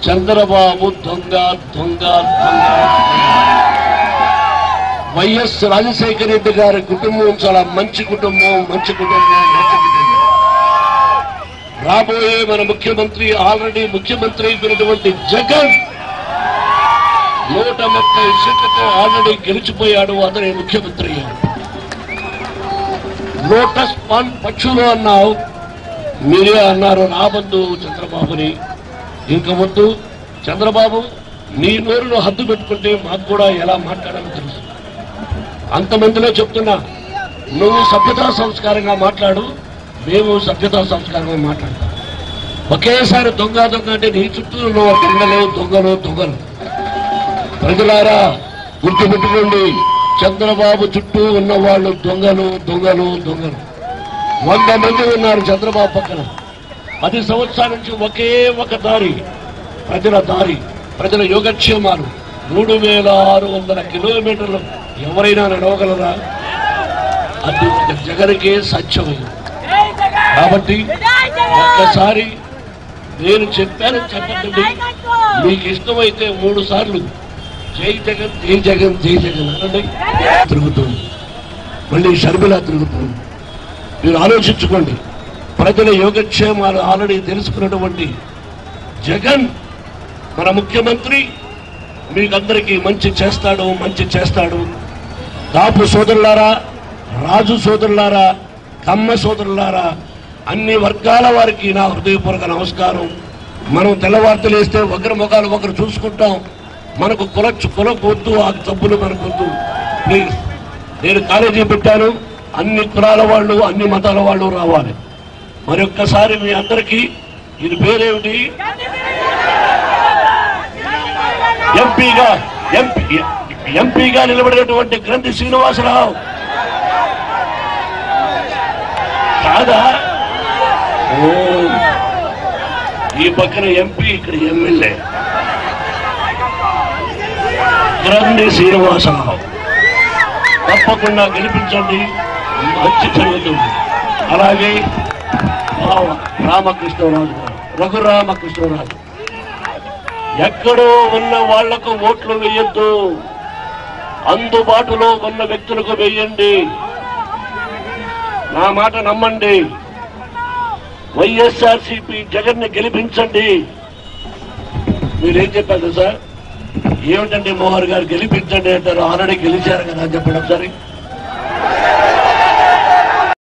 చంద్రబాబు దొంగ దొంగ దొంగ. వైఎస్ రాజశేఖర రెడ్డి గారి కుటుంబం చాలా మంచి కుటుంబం, మంచి కుటుంబం, మంచి కుటుంబం. రాబోయే మన ముఖ్యమంత్రి ఆల్రెడీ ముఖ్యమంత్రి అయినటువంటి జగన్ 130 సీట్లతో ఆల్రెడీ గెలిచిపోయాడు. అతని ముఖ్యమంత్రి అయ్యాడు. లోటస్ పాన్ పక్షులు అన్నావు, మీరే అన్నారు రాబందు చంద్రబాబుని. ఇంక వద్దు చంద్రబాబు, నీ నోరును హద్దు పెట్టుకుంటే మాకు కూడా ఎలా మాట్లాడాలో తెలుసు. అంతమందిలో చెప్తున్నా, నువ్వు సభ్యతా సంస్కారంగా మాట్లాడు, మేము సభ్యతా సంస్కారంగా మాట్లాడతాం. ఒకేసారి దొంగ దొంగ అంటే నీ చుట్టూ ఉన్న దొంగలు దొంగలు దొంగలు. ప్రజలారా గుర్తుపెట్టుకోండి, చంద్రబాబు చుట్టూ ఉన్నవాళ్ళు దొంగలు దొంగలు దొంగలు. 100 మంది ఉన్నారు చంద్రబాబు పక్కన. 10 సంవత్సరాల నుంచి ఒకే ఒక దారి, ప్రజల దారి, ప్రజల యోగక్షేమాలు. 3600 కిలోమీటర్లు ఎవరైనా నడవగలరా? అది జగన్కే సాధ్యమైంది. కాబట్టి ఒక్కసారి నేను చెప్పానని చెప్పండి. మీకు ఇష్టమైతే 3 సార్లు జై జగన్ జై జగన్ జై జగన్ అనండి. తిరుగుతుంది, మళ్ళీ షర్మిల తిరుగుతుంది. మీరు ఆలోచించుకోండి. ప్రజల యోగక్షేమాలు ఆల్రెడీ తెలుసుకున్నటువంటి జగన్ మన ముఖ్యమంత్రి మీకందరికీ మంచి చేస్తాడు, మంచి చేస్తాడు. కాపు సోదరులారా, రాజు సోదరులారా, కమ్మ సోదరులారా, అన్ని వర్గాల వారికి నా హృదయపూర్వక నమస్కారం. మనం తెల్లవార్తలేస్తే ఒకరి ముఖాలు ఒకరు చూసుకుంటాం. మనకు కులకొద్దు, ఆ తప్పులు మనకొద్దు. ప్లీజ్, నేను కాలేజీ పెట్టాను, అన్ని కులాల వాళ్ళు, అన్ని మతాల వాళ్ళు రావాలి. మరొక్కసారి మీ అందరికీ, ఇది పేరేమిటి? ఎంపీగా నిలబడినటువంటి గ్రంథి శ్రీనివాసరావు కాదా? ఈ పక్కన ఎంపీ, ఇక్కడ ఎమ్మెల్యే గ్రంథి శ్రీనివాసరావు. తప్పకుండా గెలిపించండి, మంచి జరుగుతుంది. అలాగే రామకృష్ణరాజు గారు, రఘురామకృష్ణరాజు, ఎక్కడో ఉన్న వాళ్లకు ఓట్లు వేయొద్దు, అందుబాటులో ఉన్న వ్యక్తులకు వేయండి. నా మాట నమ్మండి. వైఎస్ఆర్సీపీ జగన్ ని గెలిపించండి. మీరేం చెప్పారు సార్? ఏమిటండి మోహన్ గారు గెలిపించండి అంటారు? ఆల్రెడీ గెలిచారు కదా, చెప్పండి ఒకసారి.